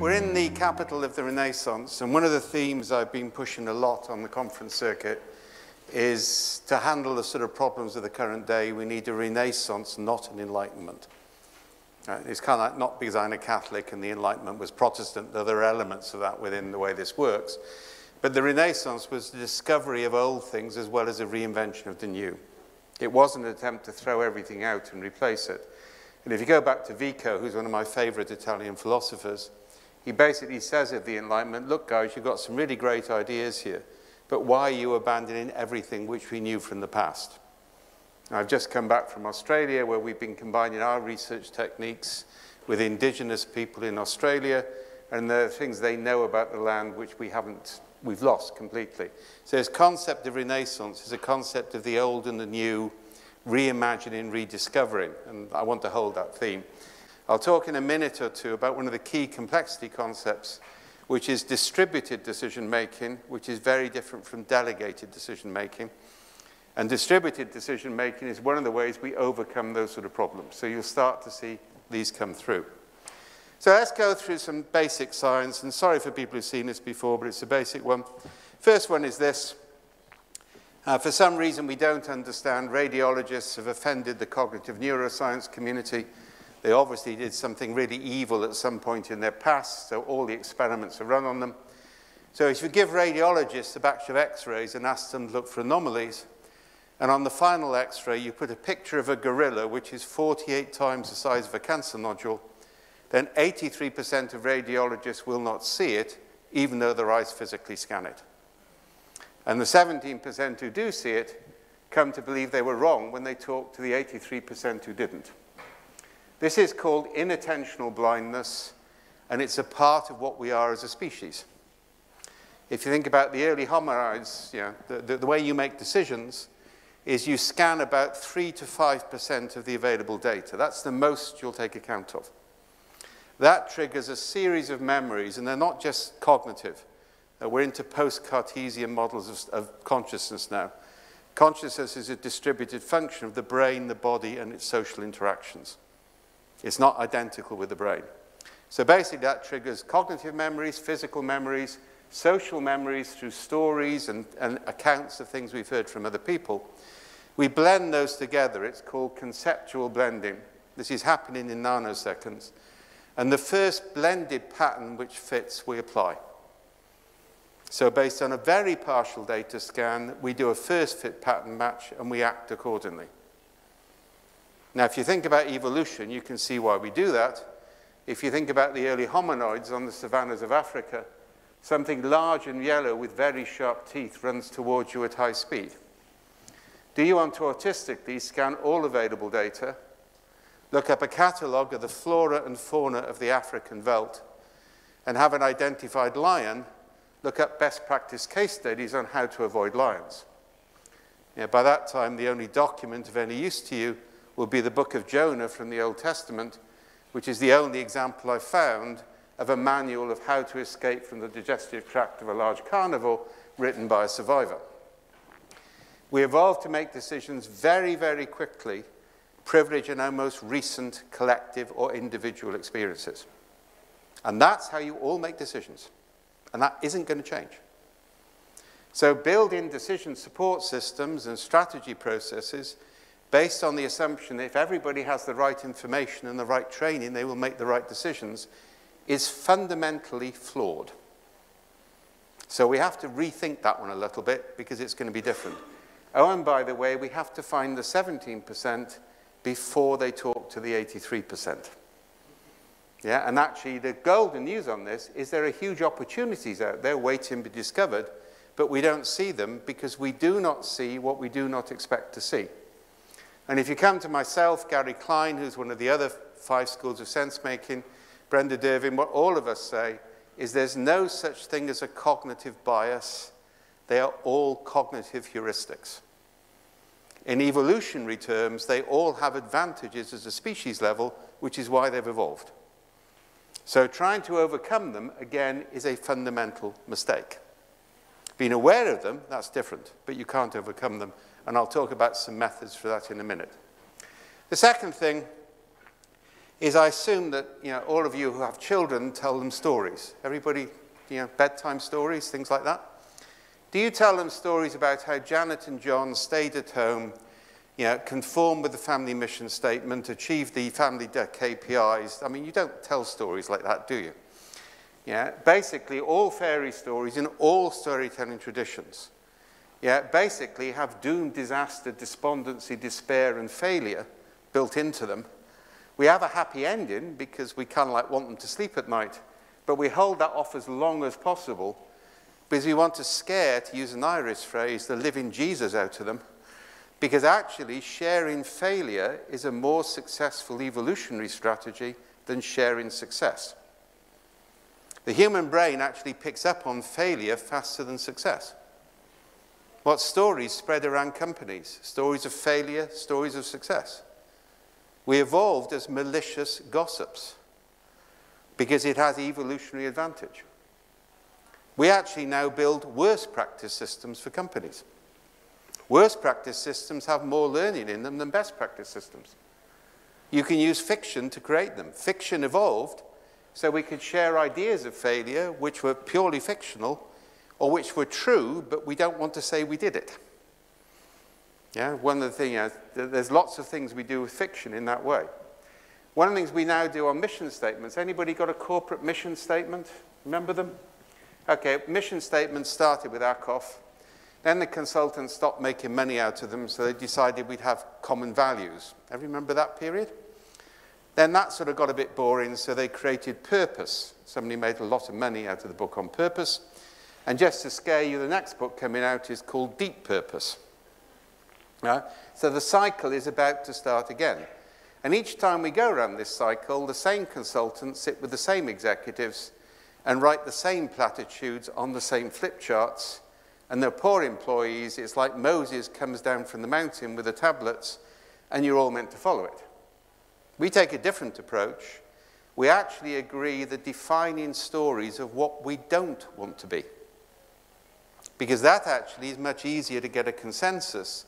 we're in the capital of the Renaissance, and one of the themes I've been pushing a lot on the conference circuit is to handle the sort of problems of the current day, we need a Renaissance, not an Enlightenment. It's kind of like, not because I'm a Catholic and the Enlightenment was Protestant, though there are elements of that within the way this works. But the Renaissance was the discovery of old things as well as a reinvention of the new. It wasn't an attempt to throw everything out and replace it. And if you go back to Vico, who's one of my favorite Italian philosophers, he basically says of the Enlightenment, look guys, you've got some really great ideas here, but why are you abandoning everything which we knew from the past? I've just come back from Australia, where we've been combining our research techniques with indigenous people in Australia, and the things they know about the land which we've lost completely. So this concept of Renaissance is a concept of the old and the new, reimagining, rediscovering, and I want to hold that theme. I'll talk in a minute or two about one of the key complexity concepts, which is distributed decision-making, which is very different from delegated decision-making. And distributed decision-making is one of the ways we overcome those sort of problems. So you'll start to see these come through. So let's go through some basic science, and sorry for people who've seen this before, but it's a basic one. First one is this. For some reason we don't understand, radiologists have offended the cognitive neuroscience community. They obviously did something really evil at some point in their past, so all the experiments are run on them. So if you give radiologists a batch of x-rays and ask them to look for anomalies, and on the final x-ray you put a picture of a gorilla which is 48 times the size of a cancer nodule, then 83% of radiologists will not see it, even though their eyes physically scan it. And the 17% who do see it come to believe they were wrong when they talk to the 83% who didn't. This is called inattentional blindness, and it's a part of what we are as a species. If you think about the early hominids, the way you make decisions is you scan about 3 to 5% of the available data. That's the most you'll take account of. That triggers a series of memories, and they're not just cognitive. We're into post-Cartesian models of consciousness now. Consciousness is a distributed function of the brain, the body, and its social interactions. It's not identical with the brain. So basically that triggers cognitive memories, physical memories, social memories through stories and accounts of things we've heard from other people. We blend those together. It's called conceptual blending. This is happening in nanoseconds. And the first blended pattern which fits, we apply. So based on a very partial data scan, we do a first fit pattern match and we act accordingly. Now, if you think about evolution, you can see why we do that. If you think about the early hominoids on the savannas of Africa, something large and yellow with very sharp teeth runs towards you at high speed. Do you want to autistically scan all available data, look up a catalogue of the flora and fauna of the African veldt, and have an identified lion, look up best practice case studies on how to avoid lions? By that time, the only document of any use to you will be the book of Jonah from the Old Testament, which is the only example I've found of a manual of how to escape from the digestive tract of a large carnivore written by a survivor. We evolved to make decisions very, very quickly, privileging our most recent collective or individual experiences. And that's how you all make decisions. And that isn't going to change. So build in decision support systems and strategy processes based on the assumption that if everybody has the right information and the right training, they will make the right decisions, is fundamentally flawed. So we have to rethink that one a little bit because it's going to be different. Oh, and by the way, we have to find the 17% before they talk to the 83%. Yeah, and actually the golden news on this is there are huge opportunities out there waiting to be discovered, but we don't see them because we do not see what we do not expect to see. And if you come to myself, Gary Klein, who's one of the other 5 schools of sense-making, Brenda Dervin, what all of us say is there's no such thing as a cognitive bias. They are all cognitive heuristics. In evolutionary terms, they all have advantages at a species level, which is why they've evolved. So trying to overcome them, again, is a fundamental mistake. Being aware of them, that's different, but you can't overcome them. And I'll talk about some methods for that in a minute. The second thing is I assume that all of you who have children tell them stories. Everybody, bedtime stories, things like that. Do you tell them stories about how Janet and John stayed at home, conformed with the family mission statement, achieved the family KPIs? I mean, you don't tell stories like that, do you? Basically, all fairy stories in all storytelling traditions, basically have doom, disaster, despondency, despair, and failure built into them. We have a happy ending because we kind of like want them to sleep at night, but we hold that off as long as possible because we want to scare, to use an Irish phrase, the living Jesus out of them, because actually sharing failure is a more successful evolutionary strategy than sharing success. The human brain actually picks up on failure faster than success. What stories spread around companies? Stories of failure, stories of success. We evolved as malicious gossips because it has evolutionary advantage. We actually now build worse practice systems for companies. Worse practice systems have more learning in them than best practice systems. You can use fiction to create them. Fiction evolved so we could share ideas of failure which were purely fictional or which were true, but we don't want to say we did it. One of the things, there's lots of things we do with fiction in that way. One of the things we now do on mission statements, anybody got a corporate mission statement? Remember them? Okay, mission statements started with ACOF. Then the consultants stopped making money out of them, so they decided we'd have common values. Everybody remember that period? Then that sort of got a bit boring, so they created purpose. Somebody made a lot of money out of the book on purpose. And just to scare you, the next book coming out is called Deep Purpose. So the cycle is about to start again. And each time we go around this cycle, the same consultants sit with the same executives and write the same platitudes on the same flip charts. And their poor employees, it's like Moses comes down from the mountain with the tablets and you're all meant to follow it. We take a different approach. We actually agree the defining stories of what we don't want to be. Because that actually is much easier to get a consensus,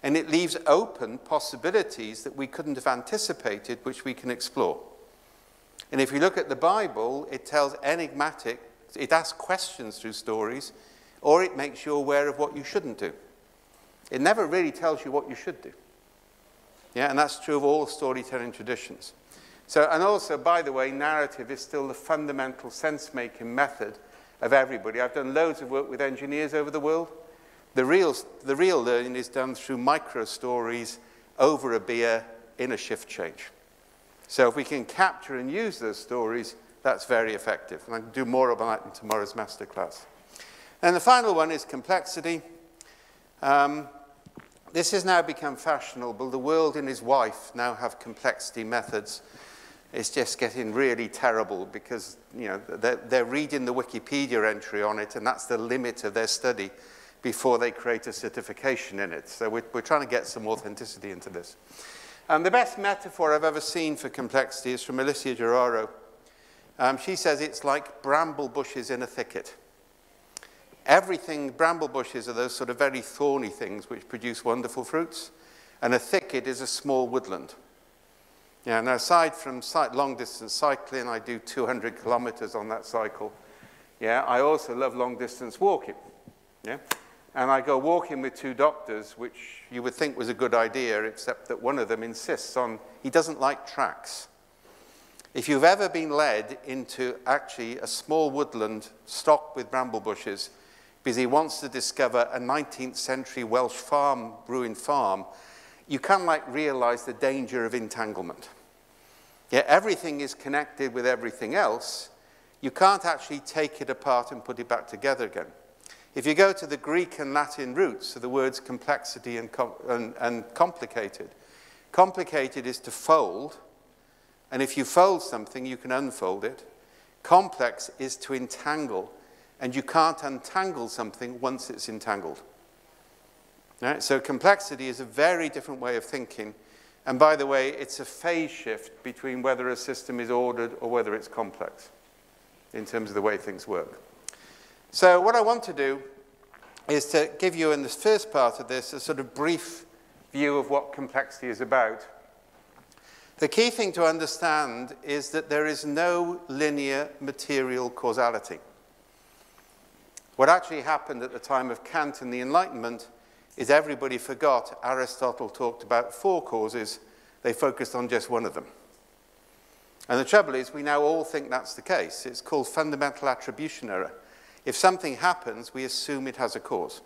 and it leaves open possibilities that we couldn't have anticipated, which we can explore. And if you look at the Bible, it tells enigmatic, it asks questions through stories, or it makes you aware of what you shouldn't do. It never really tells you what you should do. And that's true of all storytelling traditions. So, and also, by the way, narrative is still the fundamental sense-making method of everybody. I've done loads of work with engineers over the world. The real learning is done through micro-stories over a beer in a shift change. So if we can capture and use those stories, that's very effective. And I can do more about that in tomorrow's masterclass. And the final one is complexity. This has now become fashionable. The world and his wife now have complexity methods. It's just getting really terrible because they're reading the Wikipedia entry on it, and that's the limit of their study before they create a certification in it. So we're trying to get some authenticity into this. The best metaphor I've ever seen for complexity is from Alicia Gerraro. She says it's like bramble bushes in a thicket. Bramble bushes are those sort of very thorny things which produce wonderful fruits, and a thicket is a small woodland. Now aside from long-distance cycling, I do 200 kilometers on that cycle. I also love long-distance walking. And I go walking with two doctors, which you would think was a good idea, except that one of them insists on, he doesn't like tracks. If you've ever been led into actually a small woodland stocked with bramble bushes because he wants to discover a 19th century Welsh ruined farm, you kind of like realize the danger of entanglement. Everything is connected with everything else. You can't actually take it apart and put it back together again. If you go to the Greek and Latin roots of the words complexity and complicated, complicated is to fold, and if you fold something, you can unfold it. Complex is to entangle, and you can't untangle something once it's entangled. So complexity is a very different way of thinking, and by the way, it's a phase shift between whether a system is ordered or whether it's complex in terms of the way things work. So what I want to do is to give you in this first part of this a sort of brief view of what complexity is about. The key thing to understand is that there is no linear material causality. What actually happened at the time of Kant and the Enlightenment is everybody forgot Aristotle talked about 4 causes. They focused on just one of them. And the trouble is, we now all think that's the case. It's called fundamental attribution error. If something happens, we assume it has a cause.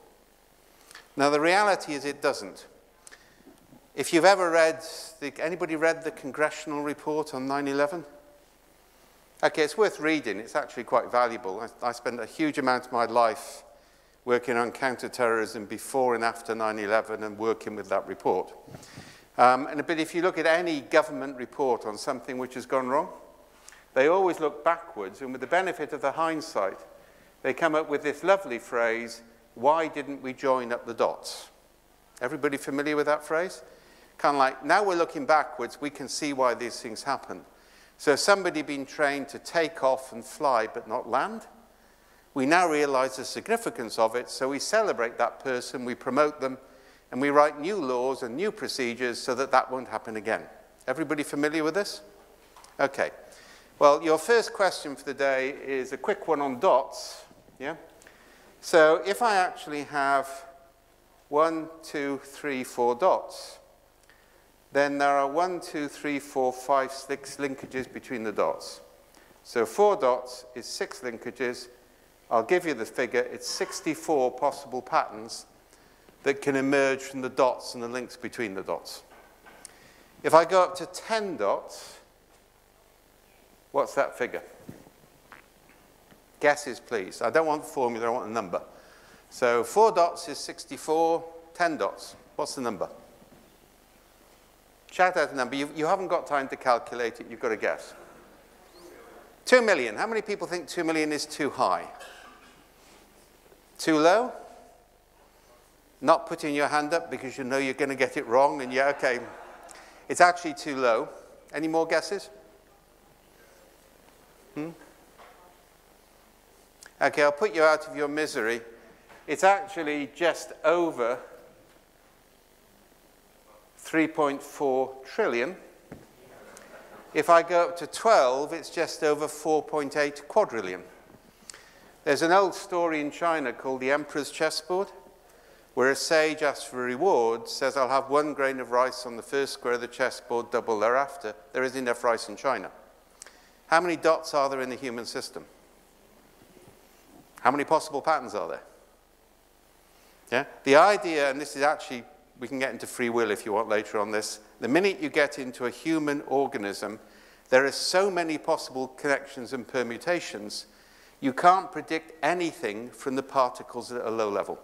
Now, the reality is it doesn't. If you've ever read, anybody read the congressional report on 9/11? Okay, it's worth reading. It's actually quite valuable. I spent a huge amount of my life working on counterterrorism before and after 9/11 and working with that report. But if you look at any government report on something which has gone wrong, they always look backwards, and with the benefit of the hindsight, they come up with this lovely phrase, why didn't we join up the dots? Everybody familiar with that phrase? Kind of like, now we're looking backwards, we can see why these things happen. So if somebody been trained to take off and fly but not land, we now realize the significance of it, so we celebrate that person, we promote them, and we write new laws and new procedures so that that won't happen again. Everybody familiar with this? Okay. Well, your first question for the day is a quick one on dots. Yeah? So if I actually have 1, 2, 3, 4 dots, then there are 1, 2, 3, 4, 5, 6 linkages between the dots. So 4 dots is 6 linkages. I'll give you the figure. It's 64 possible patterns that can emerge from the dots and the links between the dots. If I go up to 10 dots, what's that figure? Guesses, please. I don't want the formula, I want a number. So 4 dots is 64, 10 dots. What's the number? Shout out the number. You haven't got time to calculate it, you've got to guess. 2 million. How many people think 2 million is too high? Too low? Not putting your hand up because you know you're going to get it wrong, and yeah, okay. It's actually too low. Any more guesses? Okay, I'll put you out of your misery. It's actually just over 3.4 trillion. If I go up to 12, it's just over 4.8 quadrillion. There's an old story in China called the Emperor's Chessboard, where a sage asks for a reward, says, I'll have 1 grain of rice on the first square of the chessboard, double thereafter. There is enough rice in China. How many dots are there in the human system? How many possible patterns are there? Yeah? The idea, and this is actually, we can get into free will if you want later on this, the minute you get into a human organism, there are so many possible connections and permutations, you can't predict anything from the particles at a low level.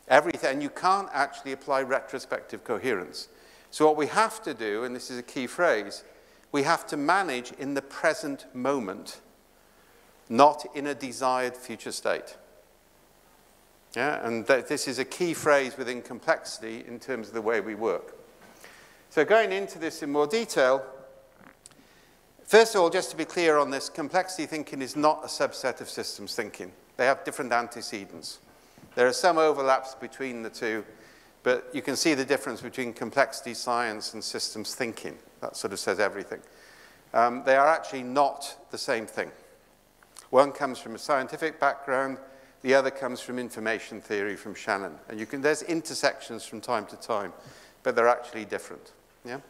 Everything, and you can't actually apply retrospective coherence. So what we have to do, and this is a key phrase, we have to manage in the present moment, not in a desired future state. Yeah, and this is a key phrase within complexity in terms of the way we work. So going into this in more detail, first of all, just to be clear on this, complexity thinking is not a subset of systems thinking. They have different antecedents. There are some overlaps between the two, but you can see the difference between complexity science and systems thinking. That sort of says everything. They are actually not the same thing. One comes from a scientific background, the other comes from information theory from Shannon. And there's intersections from time to time, but they're actually different. Yeah?